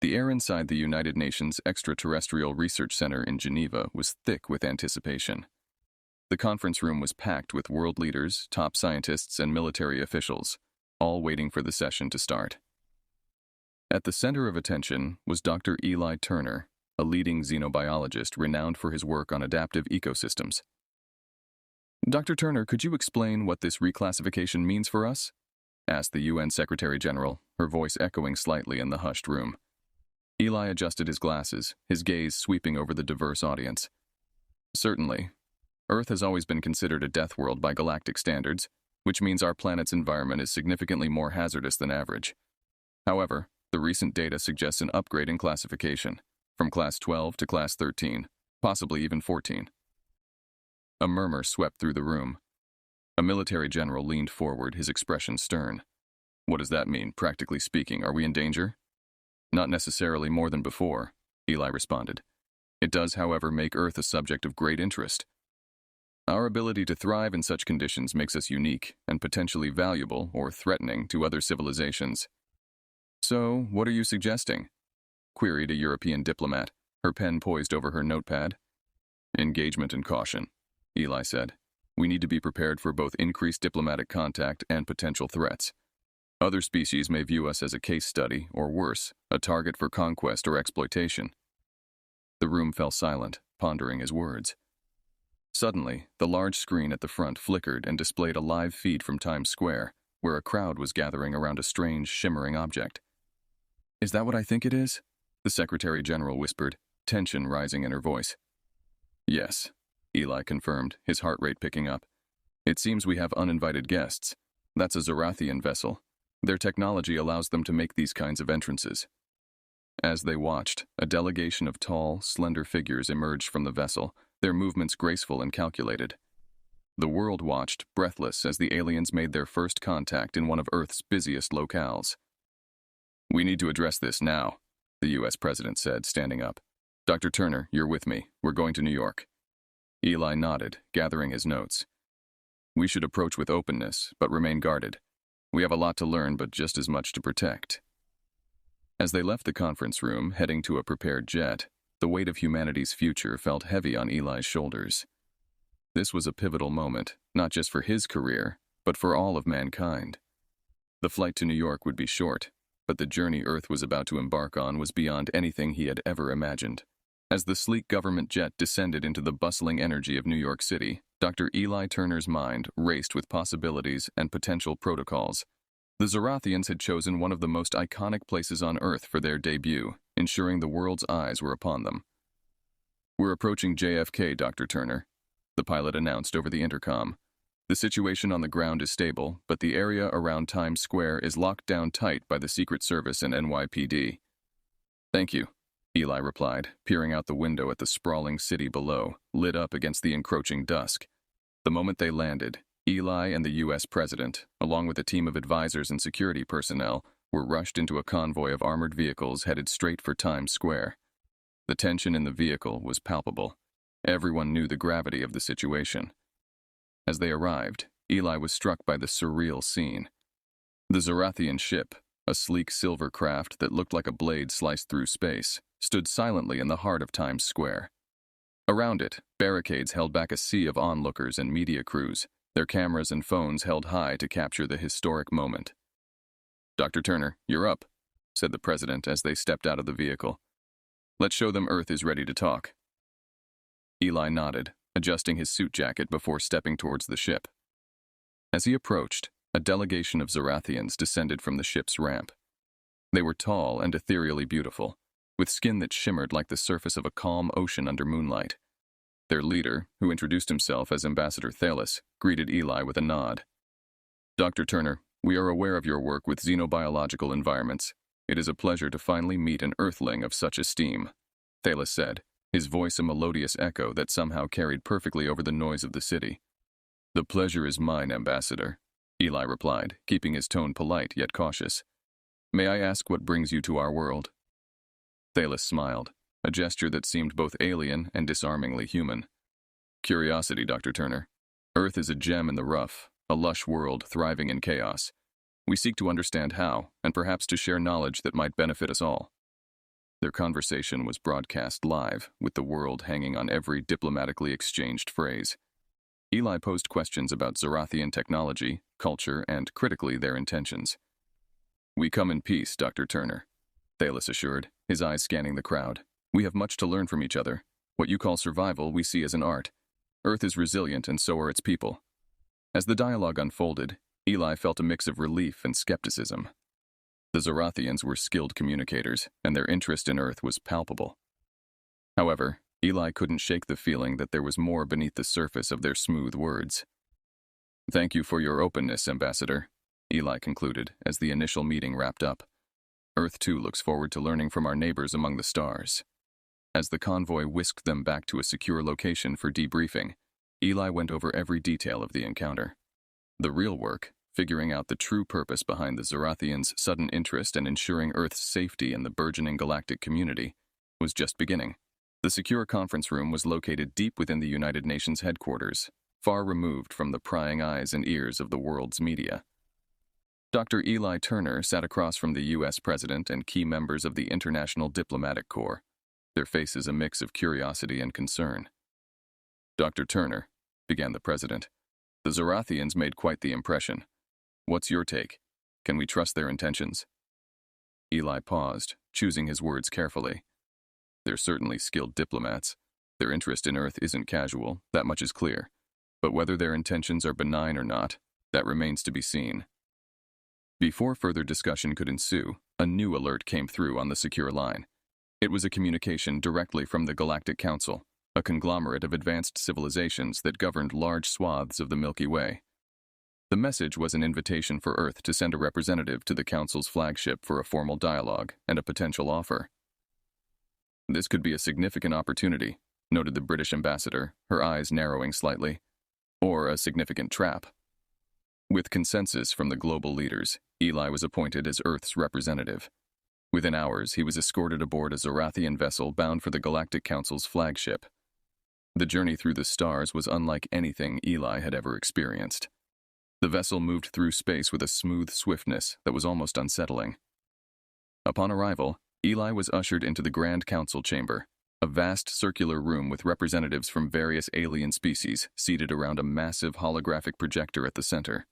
The air inside the United Nations Extraterrestrial Research Center in Geneva was thick with anticipation. The conference room was packed with world leaders, top scientists, and military officials, all waiting for the session to start. At the center of attention was Dr. Eli Turner, a leading xenobiologist renowned for his work on adaptive ecosystems. Dr. Turner, could you explain what this reclassification means for us? Asked the UN Secretary General, her voice echoing slightly in the hushed room. Eli adjusted his glasses, his gaze sweeping over the diverse audience. Certainly. Earth has always been considered a death world by galactic standards, which means our planet's environment is significantly more hazardous than average. However, the recent data suggests an upgrade in classification, from Class 12 to Class 13, possibly even 14. A murmur swept through the room. A military general leaned forward, his expression stern. What does that mean, practically speaking? Are we in danger? Not necessarily more than before, Eli responded. It does, however, make Earth a subject of great interest. Our ability to thrive in such conditions makes us unique and potentially valuable or threatening to other civilizations. So, what are you suggesting? Queried a European diplomat, her pen poised over her notepad. Engagement and caution, Eli said. We need to be prepared for both increased diplomatic contact and potential threats. Other species may view us as a case study, or worse, a target for conquest or exploitation. The room fell silent, pondering his words. Suddenly, the large screen at the front flickered and displayed a live feed from Times Square, where a crowd was gathering around a strange, shimmering object. Is that what I think it is? The Secretary General whispered, tension rising in her voice. Yes, Eli confirmed, his heart rate picking up. It seems we have uninvited guests. That's a Zorathian vessel. Their technology allows them to make these kinds of entrances. As they watched, a delegation of tall, slender figures emerged from the vessel, their movements graceful and calculated. The world watched, breathless, as the aliens made their first contact in one of Earth's busiest locales. We need to address this now, the U.S. President said, standing up. Dr. Turner, you're with me. We're going to New York. Eli nodded, gathering his notes. We should approach with openness, but remain guarded. We have a lot to learn, but just as much to protect. As they left the conference room, heading to a prepared jet, the weight of humanity's future felt heavy on Eli's shoulders. This was a pivotal moment, not just for his career, but for all of mankind. The flight to New York would be short, but the journey Earth was about to embark on was beyond anything he had ever imagined. As the sleek government jet descended into the bustling energy of New York City, Dr. Eli Turner's mind raced with possibilities and potential protocols. The Zorathians had chosen one of the most iconic places on Earth for their debut, ensuring the world's eyes were upon them. We're approaching JFK, Dr. Turner, the pilot announced over the intercom. The situation on the ground is stable, but the area around Times Square is locked down tight by the Secret Service and NYPD. Thank you, Eli replied, peering out the window at the sprawling city below, lit up against the encroaching dusk. The moment they landed, Eli and the U.S. President, along with a team of advisors and security personnel, were rushed into a convoy of armored vehicles headed straight for Times Square. The tension in the vehicle was palpable. Everyone knew the gravity of the situation. As they arrived, Eli was struck by the surreal scene. The Zorathian ship, a sleek silver craft that looked like a blade sliced through space, stood silently in the heart of Times Square. Around it, barricades held back a sea of onlookers and media crews, their cameras and phones held high to capture the historic moment. Dr. Turner, you're up, said the president as they stepped out of the vehicle. Let's show them Earth is ready to talk. Eli nodded, adjusting his suit jacket before stepping towards the ship. As he approached, a delegation of Zorathians descended from the ship's ramp. They were tall and ethereally beautiful, with skin that shimmered like the surface of a calm ocean under moonlight. Their leader, who introduced himself as Ambassador Thalos, greeted Eli with a nod. Dr. Turner, we are aware of your work with xenobiological environments. It is a pleasure to finally meet an Earthling of such esteem, Thalos said, his voice a melodious echo that somehow carried perfectly over the noise of the city. The pleasure is mine, Ambassador, Eli replied, keeping his tone polite yet cautious. May I ask what brings you to our world? Thalos smiled, a gesture that seemed both alien and disarmingly human. Curiosity, Dr. Turner. Earth is a gem in the rough, a lush world thriving in chaos. We seek to understand how, and perhaps to share knowledge that might benefit us all. Their conversation was broadcast live, with the world hanging on every diplomatically exchanged phrase. Eli posed questions about Zorathian technology, culture, and, critically, their intentions. "We come in peace, Dr. Turner," Thalos assured, his eyes scanning the crowd. "We have much to learn from each other. What you call survival, we see as an art. Earth is resilient, and so are its people." As the dialogue unfolded, Eli felt a mix of relief and skepticism. The Zorathians were skilled communicators, and their interest in Earth was palpable. However, Eli couldn't shake the feeling that there was more beneath the surface of their smooth words. "Thank you for your openness, Ambassador," Eli concluded as the initial meeting wrapped up. "Earth, too, looks forward to learning from our neighbors among the stars." As the convoy whisked them back to a secure location for debriefing, Eli went over every detail of the encounter. The real work, figuring out the true purpose behind the Zorathians' sudden interest and ensuring Earth's safety in the burgeoning galactic community, was just beginning. The secure conference room was located deep within the United Nations headquarters, far removed from the prying eyes and ears of the world's media. Dr. Eli Turner sat across from the U.S. President and key members of the International Diplomatic Corps, their faces a mix of curiosity and concern. "Dr. Turner," began the President, "the Zorathians made quite the impression. What's your take? Can we trust their intentions?" Eli paused, choosing his words carefully. "They're certainly skilled diplomats. Their interest in Earth isn't casual, that much is clear. But whether their intentions are benign or not, that remains to be seen." Before further discussion could ensue, a new alert came through on the secure line. It was a communication directly from the Galactic Council, a conglomerate of advanced civilizations that governed large swaths of the Milky Way. The message was an invitation for Earth to send a representative to the Council's flagship for a formal dialogue and a potential offer. "This could be a significant opportunity," noted the British ambassador, her eyes narrowing slightly. "Or a significant trap." With consensus from the global leaders, Eli was appointed as Earth's representative. Within hours, he was escorted aboard a Zorathian vessel bound for the Galactic Council's flagship. The journey through the stars was unlike anything Eli had ever experienced. The vessel moved through space with a smooth swiftness that was almost unsettling. Upon arrival, Eli was ushered into the Grand Council chamber, a vast circular room with representatives from various alien species seated around a massive holographic projector at the center.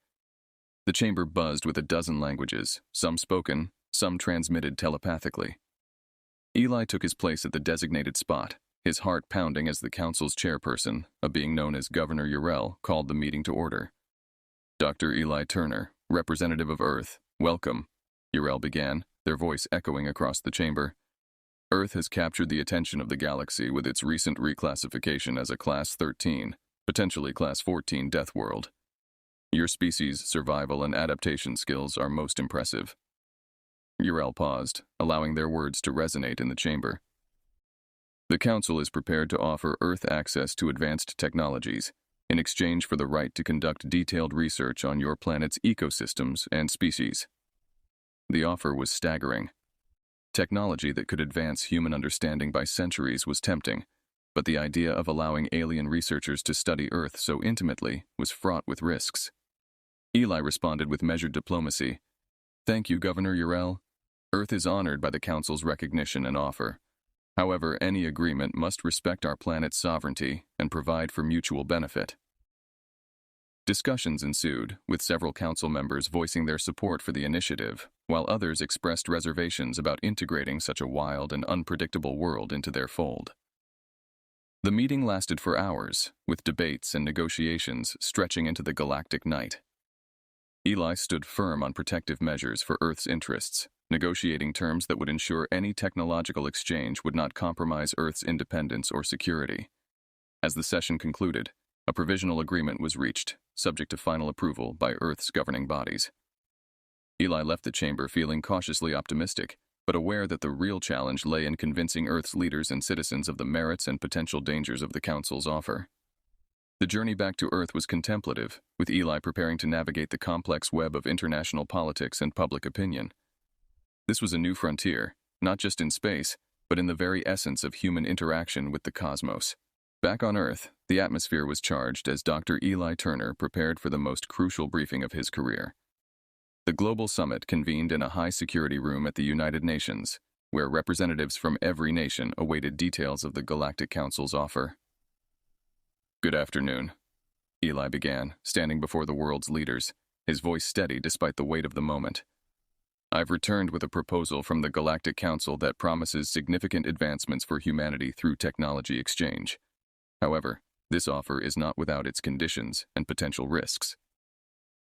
The chamber buzzed with a dozen languages, some spoken, some transmitted telepathically. Eli took his place at the designated spot, his heart pounding as the council's chairperson, a being known as Governor Urel, called the meeting to order. "Dr. Eli Turner, representative of Earth, welcome," Urel began, their voice echoing across the chamber. "Earth has captured the attention of the galaxy with its recent reclassification as a Class 13, potentially Class 14 DeathWorld. Your species' survival and adaptation skills are most impressive." Urel paused, allowing their words to resonate in the chamber. "The Council is prepared to offer Earth access to advanced technologies in exchange for the right to conduct detailed research on your planet's ecosystems and species." The offer was staggering. Technology that could advance human understanding by centuries was tempting, but the idea of allowing alien researchers to study Earth so intimately was fraught with risks. Eli responded with measured diplomacy. "Thank you, Governor Urel. Earth is honored by the Council's recognition and offer. However, any agreement must respect our planet's sovereignty and provide for mutual benefit." Discussions ensued, with several Council members voicing their support for the initiative, while others expressed reservations about integrating such a wild and unpredictable world into their fold. The meeting lasted for hours, with debates and negotiations stretching into the galactic night. Eli stood firm on protective measures for Earth's interests, negotiating terms that would ensure any technological exchange would not compromise Earth's independence or security. As the session concluded, a provisional agreement was reached, subject to final approval by Earth's governing bodies. Eli left the chamber feeling cautiously optimistic, but aware that the real challenge lay in convincing Earth's leaders and citizens of the merits and potential dangers of the Council's offer. The journey back to Earth was contemplative, with Eli preparing to navigate the complex web of international politics and public opinion. This was a new frontier, not just in space, but in the very essence of human interaction with the cosmos. Back on Earth, the atmosphere was charged as Dr. Eli Turner prepared for the most crucial briefing of his career. The global summit convened in a high-security room at the United Nations, where representatives from every nation awaited details of the Galactic Council's offer. "Good afternoon," Eli began, standing before the world's leaders, his voice steady despite the weight of the moment. "I've returned with a proposal from the Galactic Council that promises significant advancements for humanity through technology exchange. However, this offer is not without its conditions and potential risks."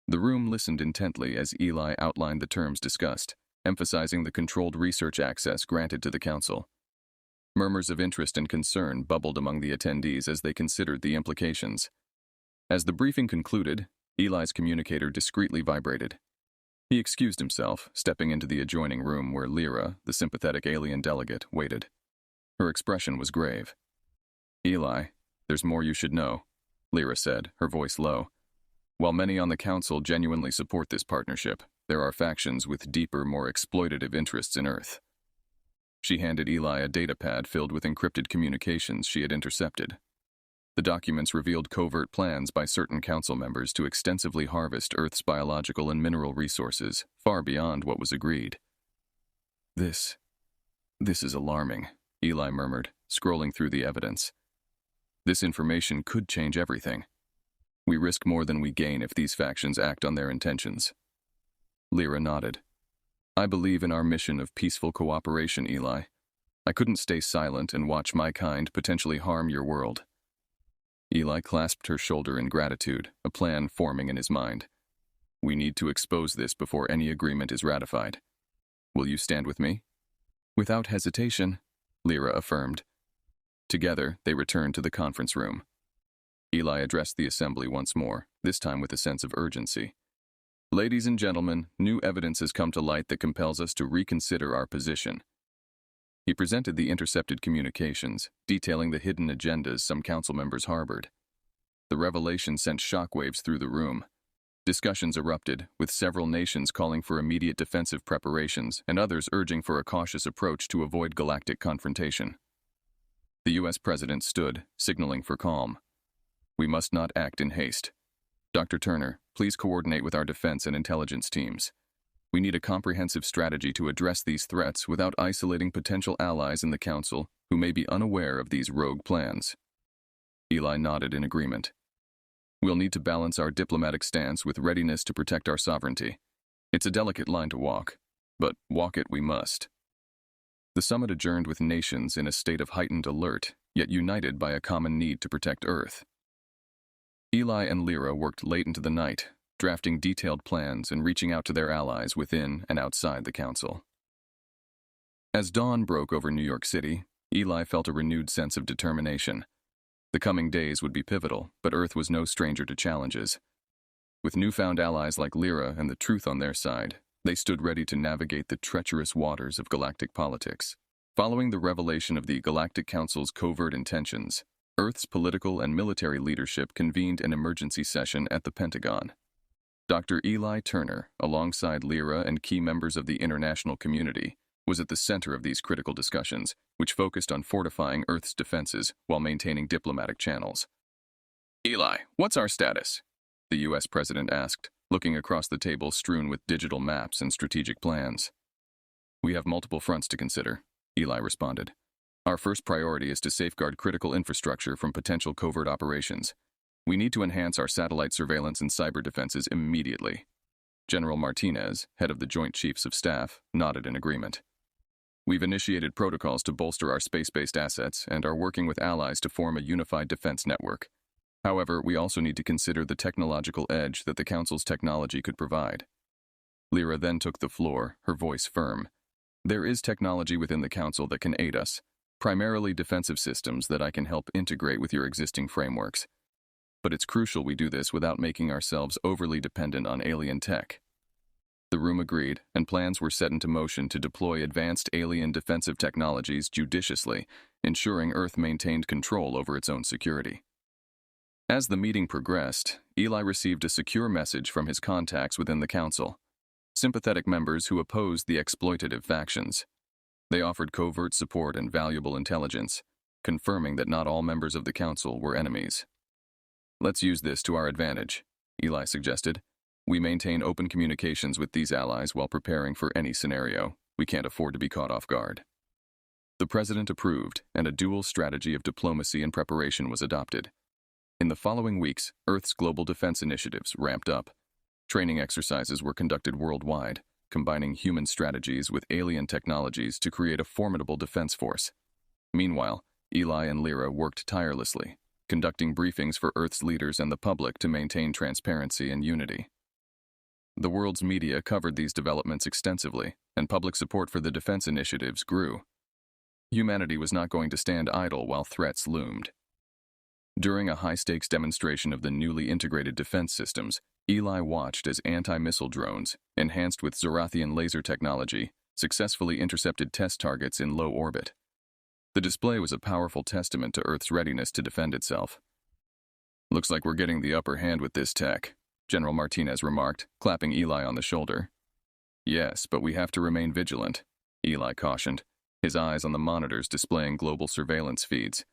The room listened intently as Eli outlined the terms discussed, emphasizing the controlled research access granted to the Council. Murmurs of interest and concern bubbled among the attendees as they considered the implications. As the briefing concluded, Eli's communicator discreetly vibrated. He excused himself, stepping into the adjoining room where Lyra, the sympathetic alien delegate, waited. Her expression was grave. "Eli, there's more you should know," Lyra said, her voice low. "While many on the Council genuinely support this partnership, there are factions with deeper, more exploitative interests in Earth." She handed Eli a datapad filled with encrypted communications she had intercepted. The documents revealed covert plans by certain Council members to extensively harvest Earth's biological and mineral resources, far beyond what was agreed. This is alarming," Eli murmured, scrolling through the evidence. "This information could change everything. We risk more than we gain if these factions act on their intentions." Lyra nodded. "I believe in our mission of peaceful cooperation, Eli. I couldn't stay silent and watch my kind potentially harm your world." Eli clasped her shoulder in gratitude, a plan forming in his mind. "We need to expose this before any agreement is ratified. Will you stand with me?" "Without hesitation," Lyra affirmed. Together, they returned to the conference room. Eli addressed the assembly once more, this time with a sense of urgency. "Ladies and gentlemen, new evidence has come to light that compels us to reconsider our position." He presented the intercepted communications, detailing the hidden agendas some Council members harbored. The revelation sent shockwaves through the room. Discussions erupted, with several nations calling for immediate defensive preparations and others urging for a cautious approach to avoid galactic confrontation. The U.S. President stood, signaling for calm. "We must not act in haste. Dr. Turner, please coordinate with our defense and intelligence teams. We need a comprehensive strategy to address these threats without isolating potential allies in the Council who may be unaware of these rogue plans." Eli nodded in agreement. "We'll need to balance our diplomatic stance with readiness to protect our sovereignty. It's a delicate line to walk, but walk it we must." The summit adjourned with nations in a state of heightened alert, yet united by a common need to protect Earth. Eli and Lyra worked late into the night, drafting detailed plans and reaching out to their allies within and outside the Council. As dawn broke over New York City, Eli felt a renewed sense of determination. The coming days would be pivotal, but Earth was no stranger to challenges. With newfound allies like Lyra and the truth on their side, they stood ready to navigate the treacherous waters of galactic politics. Following the revelation of the Galactic Council's covert intentions, Earth's political and military leadership convened an emergency session at the Pentagon. Dr. Eli Turner, alongside Lyra and key members of the international community, was at the center of these critical discussions, which focused on fortifying Earth's defenses while maintaining diplomatic channels. "Eli, what's our status?" the U.S. President asked, looking across the table strewn with digital maps and strategic plans. "We have multiple fronts to consider," Eli responded. "Our first priority is to safeguard critical infrastructure from potential covert operations. We need to enhance our satellite surveillance and cyber defenses immediately." General Martinez, head of the Joint Chiefs of Staff, nodded in agreement. "We've initiated protocols to bolster our space-based assets and are working with allies to form a unified defense network. However, we also need to consider the technological edge that the Council's technology could provide." Lyra then took the floor, her voice firm. "There is technology within the Council that can aid us, primarily defensive systems that I can help integrate with your existing frameworks. But it's crucial we do this without making ourselves overly dependent on alien tech." The room agreed, and plans were set into motion to deploy advanced alien defensive technologies judiciously, ensuring Earth maintained control over its own security. As the meeting progressed, Eli received a secure message from his contacts within the Council, sympathetic members who opposed the exploitative factions. They offered covert support and valuable intelligence, confirming that not all members of the Council were enemies. "Let's use this to our advantage," Eli suggested. "We maintain open communications with these allies while preparing for any scenario. We can't afford to be caught off guard." The president approved, and a dual strategy of diplomacy and preparation was adopted. In the following weeks, Earth's global defense initiatives ramped up. Training exercises were conducted worldwide, combining human strategies with alien technologies to create a formidable defense force. Meanwhile, Eli and Lyra worked tirelessly, conducting briefings for Earth's leaders and the public to maintain transparency and unity. The world's media covered these developments extensively, and public support for the defense initiatives grew. Humanity was not going to stand idle while threats loomed. During a high-stakes demonstration of the newly integrated defense systems, Eli watched as anti-missile drones, enhanced with Zorathian laser technology, successfully intercepted test targets in low orbit. The display was a powerful testament to Earth's readiness to defend itself. "Looks like we're getting the upper hand with this tech," General Martinez remarked, clapping Eli on the shoulder. "Yes, but we have to remain vigilant," Eli cautioned, his eyes on the monitors displaying global surveillance feeds.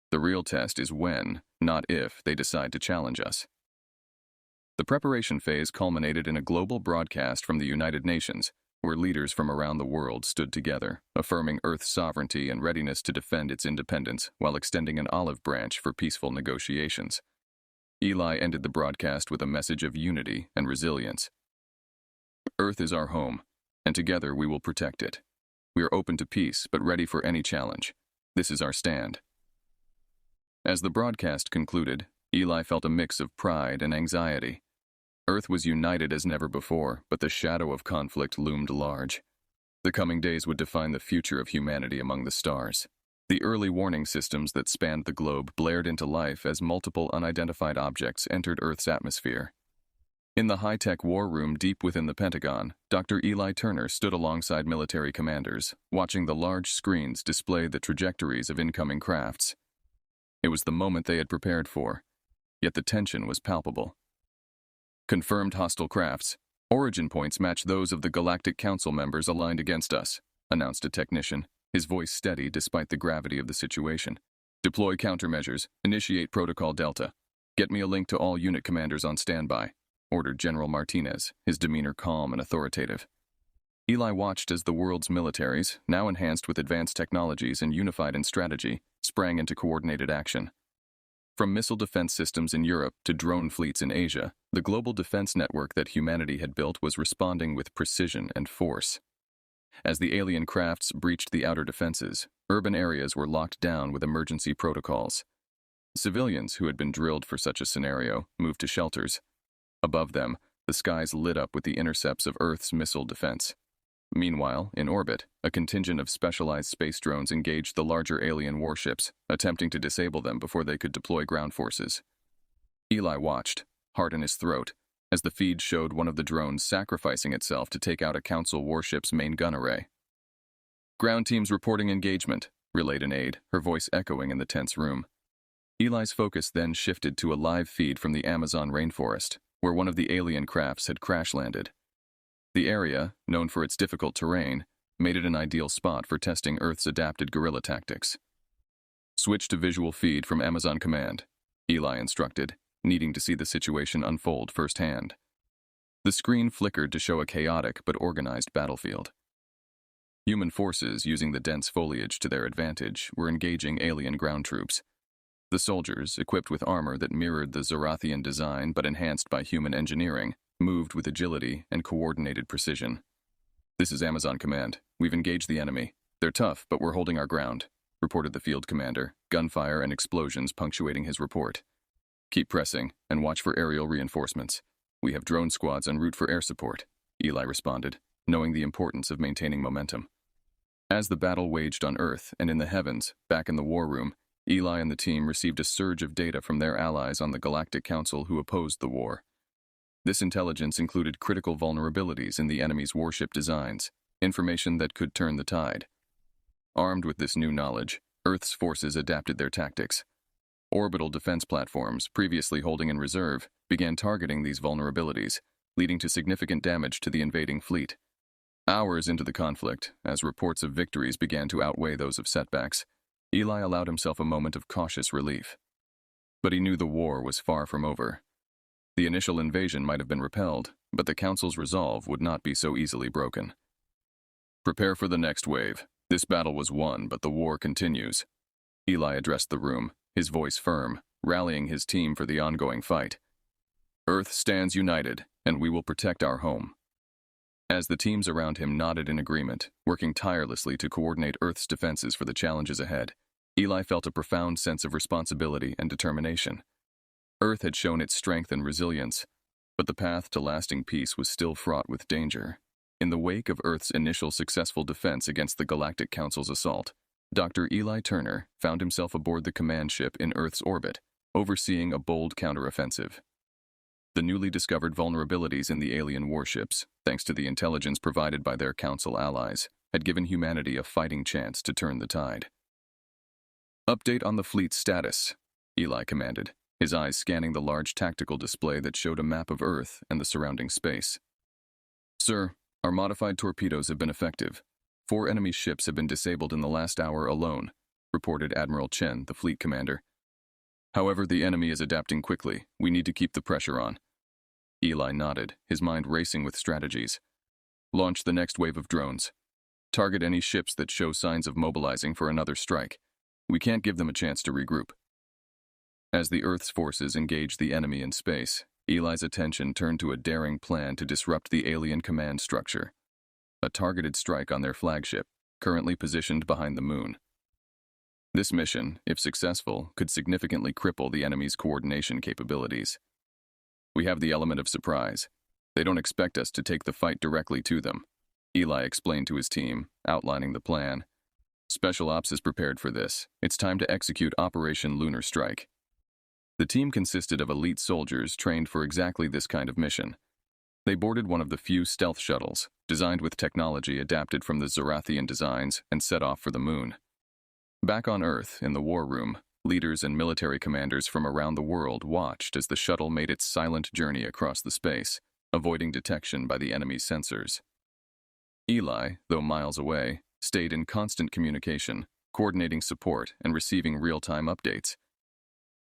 "The real test is when, not if, they decide to challenge us." The preparation phase culminated in a global broadcast from the United Nations, where leaders from around the world stood together, affirming Earth's sovereignty and readiness to defend its independence while extending an olive branch for peaceful negotiations. Eli ended the broadcast with a message of unity and resilience. "Earth is our home, and together we will protect it. We are open to peace, but ready for any challenge. This is our stand." As the broadcast concluded, Eli felt a mix of pride and anxiety. Earth was united as never before, but the shadow of conflict loomed large. The coming days would define the future of humanity among the stars. The early warning systems that spanned the globe blared into life as multiple unidentified objects entered Earth's atmosphere. In the high-tech war room deep within the Pentagon, Dr. Eli Turner stood alongside military commanders, watching the large screens display the trajectories of incoming crafts. It was the moment they had prepared for, yet the tension was palpable. "Confirmed hostile crafts. Origin points match those of the Galactic Council members aligned against us," announced a technician, his voice steady despite the gravity of the situation. "Deploy countermeasures. Initiate Protocol Delta. Get me a link to all unit commanders on standby," ordered General Martinez, his demeanor calm and authoritative. Eli watched as the world's militaries, now enhanced with advanced technologies and unified in strategy, sprang into coordinated action. From missile defense systems in Europe to drone fleets in Asia, the global defense network that humanity had built was responding with precision and force. As the alien crafts breached the outer defenses, urban areas were locked down with emergency protocols. Civilians who had been drilled for such a scenario moved to shelters. Above them, the skies lit up with the intercepts of Earth's missile defense. Meanwhile, in orbit, a contingent of specialized space drones engaged the larger alien warships, attempting to disable them before they could deploy ground forces. Eli watched, heart in his throat, as the feed showed one of the drones sacrificing itself to take out a Council warship's main gun array. "Ground teams reporting engagement," relayed an aide, her voice echoing in the tense room. Eli's focus then shifted to a live feed from the Amazon rainforest, where one of the alien crafts had crash-landed. The area, known for its difficult terrain, made it an ideal spot for testing Earth's adapted guerrilla tactics. "Switch to visual feed from Amazon Command," Eli instructed, needing to see the situation unfold firsthand. The screen flickered to show a chaotic but organized battlefield. Human forces, using the dense foliage to their advantage, were engaging alien ground troops. The soldiers, equipped with armor that mirrored the Zorathian design but enhanced by human engineering, moved with agility and coordinated precision. "This is Amazon Command. We've engaged the enemy. They're tough, but we're holding our ground," reported the field commander, gunfire and explosions punctuating his report. "Keep pressing, and watch for aerial reinforcements. We have drone squads en route for air support," Eli responded, knowing the importance of maintaining momentum. As the battle waged on Earth and in the heavens, back in the war room, Eli and the team received a surge of data from their allies on the Galactic Council who opposed the war. This intelligence included critical vulnerabilities in the enemy's warship designs, information that could turn the tide. Armed with this new knowledge, Earth's forces adapted their tactics. Orbital defense platforms, previously holding in reserve, began targeting these vulnerabilities, leading to significant damage to the invading fleet. Hours into the conflict, as reports of victories began to outweigh those of setbacks, Eli allowed himself a moment of cautious relief. But he knew the war was far from over. The initial invasion might have been repelled, but the Council's resolve would not be so easily broken. "Prepare for the next wave," This battle was won, but the war continues. Eli addressed the room, his voice firm, rallying his team for the ongoing fight. Earth stands united, and we will protect our home. As the teams around him nodded in agreement, working tirelessly to coordinate Earth's defenses for the challenges ahead, Eli felt a profound sense of responsibility and determination. Earth had shown its strength and resilience, but the path to lasting peace was still fraught with danger. In the wake of Earth's initial successful defense against the Galactic Council's assault, Dr. Eli Turner found himself aboard the command ship in Earth's orbit, overseeing a bold counteroffensive. The newly discovered vulnerabilities in the alien warships, thanks to the intelligence provided by their Council allies, had given humanity a fighting chance to turn the tide. Update on the fleet's status, Eli commanded, his eyes scanning the large tactical display that showed a map of Earth and the surrounding space. Sir, our modified torpedoes have been effective. 4 enemy ships have been disabled in the last hour alone, reported Admiral Chen, the fleet commander. However, the enemy is adapting quickly. We need to keep the pressure on. Eli nodded, his mind racing with strategies. Launch the next wave of drones. Target any ships that show signs of mobilizing for another strike. We can't give them a chance to regroup. As the Earth's forces engaged the enemy in space, Eli's attention turned to a daring plan to disrupt the alien command structure. A targeted strike on their flagship, currently positioned behind the moon. This mission, if successful, could significantly cripple the enemy's coordination capabilities. We have the element of surprise. They don't expect us to take the fight directly to them, Eli explained to his team, outlining the plan. Special Ops is prepared for this. It's time to execute Operation Lunar Strike. The team consisted of elite soldiers trained for exactly this kind of mission. They boarded one of the few stealth shuttles, designed with technology adapted from the Zorathian designs, and set off for the moon. Back on Earth, in the war room, leaders and military commanders from around the world watched as the shuttle made its silent journey across the space, avoiding detection by the enemy's sensors. Eli, though miles away, stayed in constant communication, coordinating support and receiving real-time updates.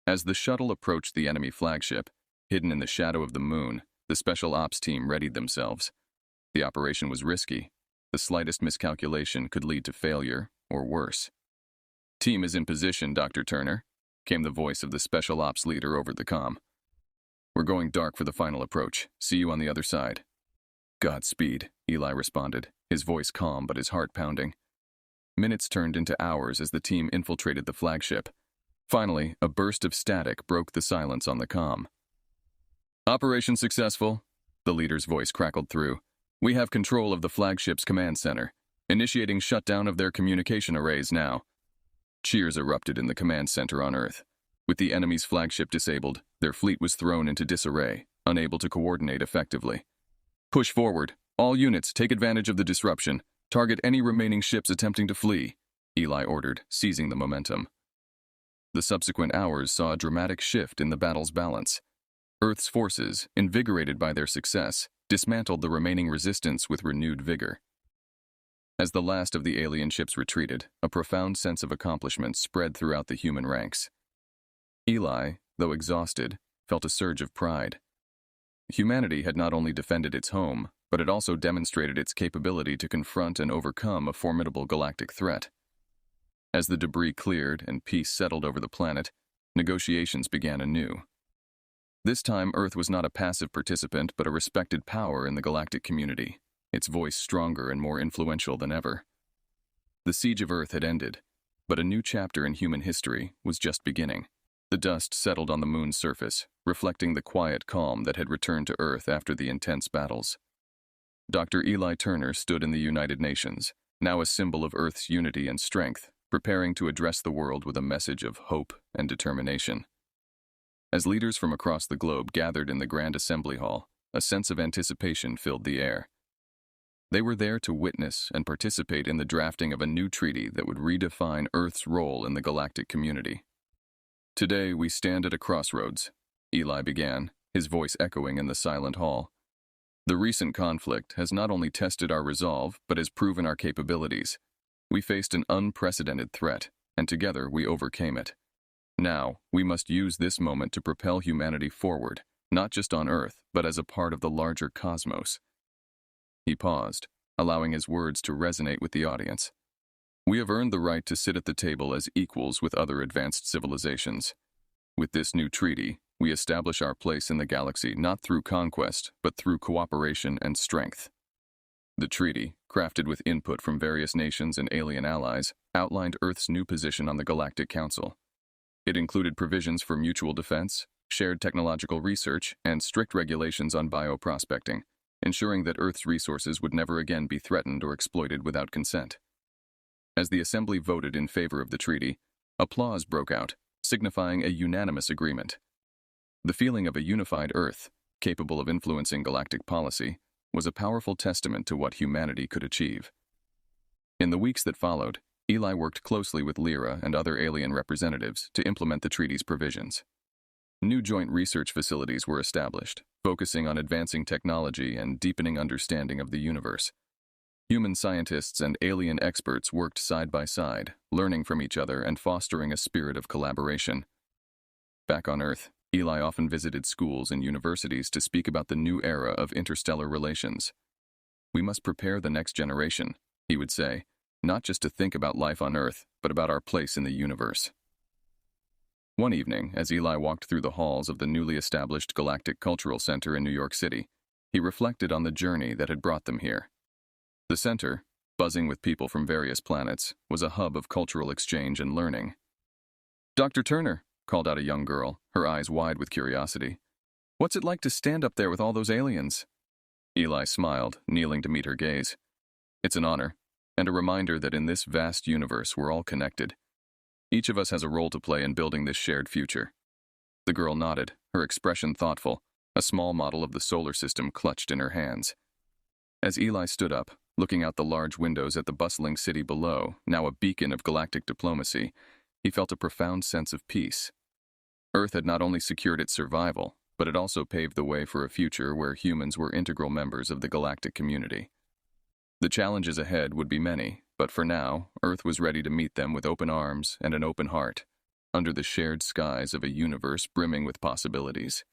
As the shuttle approached the enemy flagship, hidden in the shadow of the moon, the Special Ops team readied themselves. The operation was risky. The slightest miscalculation could lead to failure, or worse. Team is in position, Dr. Turner, came the voice of the Special Ops leader over the comm. We're going dark for the final approach. See you on the other side. Godspeed, Eli responded, his voice calm but his heart pounding. Minutes turned into hours as the team infiltrated the flagship. Finally, a burst of static broke the silence on the comm. Operation successful, the leader's voice crackled through. We have control of the flagship's command center, initiating shutdown of their communication arrays now. Cheers erupted in the command center on Earth. With the enemy's flagship disabled, their fleet was thrown into disarray, unable to coordinate effectively. Push forward. All units, take advantage of the disruption. Target any remaining ships attempting to flee, Eli ordered, seizing the momentum. The subsequent hours saw a dramatic shift in the battle's balance. Earth's forces, invigorated by their success, dismantled the remaining resistance with renewed vigor. As the last of the alien ships retreated, a profound sense of accomplishment spread throughout the human ranks. Eli, though exhausted, felt a surge of pride. Humanity had not only defended its home, but it also demonstrated its capability to confront and overcome a formidable galactic threat. As the debris cleared and peace settled over the planet, negotiations began anew. This time, Earth was not a passive participant, but a respected power in the galactic community, its voice stronger and more influential than ever. The siege of Earth had ended, but a new chapter in human history was just beginning. The dust settled on the moon's surface, reflecting the quiet calm that had returned to Earth after the intense battles. Dr. Eli Turner stood in the United Nations, now a symbol of Earth's unity and strength, preparing to address the world with a message of hope and determination. As leaders from across the globe gathered in the Grand Assembly Hall, a sense of anticipation filled the air. They were there to witness and participate in the drafting of a new treaty that would redefine Earth's role in the galactic community. Today we stand at a crossroads, Eli began, his voice echoing in the silent hall. The recent conflict has not only tested our resolve, but has proven our capabilities. We faced an unprecedented threat, and together we overcame it. Now, we must use this moment to propel humanity forward, not just on Earth, but as a part of the larger cosmos. He paused, allowing his words to resonate with the audience. We have earned the right to sit at the table as equals with other advanced civilizations. With this new treaty, we establish our place in the galaxy not through conquest, but through cooperation and strength. The treaty, crafted with input from various nations and alien allies, outlined Earth's new position on the Galactic Council. It included provisions for mutual defense, shared technological research, and strict regulations on bioprospecting, ensuring that Earth's resources would never again be threatened or exploited without consent. As the Assembly voted in favor of the treaty, applause broke out, signifying a unanimous agreement. The feeling of a unified Earth, capable of influencing galactic policy, was a powerful testament to what humanity could achieve. In the weeks that followed, Eli worked closely with Lyra and other alien representatives to implement the treaty's provisions. New joint research facilities were established, focusing on advancing technology and deepening understanding of the universe. Human scientists and alien experts worked side by side, learning from each other and fostering a spirit of collaboration. Back on Earth, Eli often visited schools and universities to speak about the new era of interstellar relations. "We must prepare the next generation," he would say, "not just to think about life on Earth, but about our place in the universe." One evening, as Eli walked through the halls of the newly established Galactic Cultural Center in New York City, he reflected on the journey that had brought them here. The center, buzzing with people from various planets, was a hub of cultural exchange and learning. "Dr. Turner," called out a young girl, her eyes wide with curiosity. "What's it like to stand up there with all those aliens?" Eli smiled, kneeling to meet her gaze. "It's an honor, and a reminder that in this vast universe we're all connected. Each of us has a role to play in building this shared future." The girl nodded, her expression thoughtful, a small model of the solar system clutched in her hands. As Eli stood up, looking out the large windows at the bustling city below, now a beacon of galactic diplomacy, he felt a profound sense of peace. Earth had not only secured its survival, but it also paved the way for a future where humans were integral members of the galactic community. The challenges ahead would be many, but for now, Earth was ready to meet them with open arms and an open heart, under the shared skies of a universe brimming with possibilities.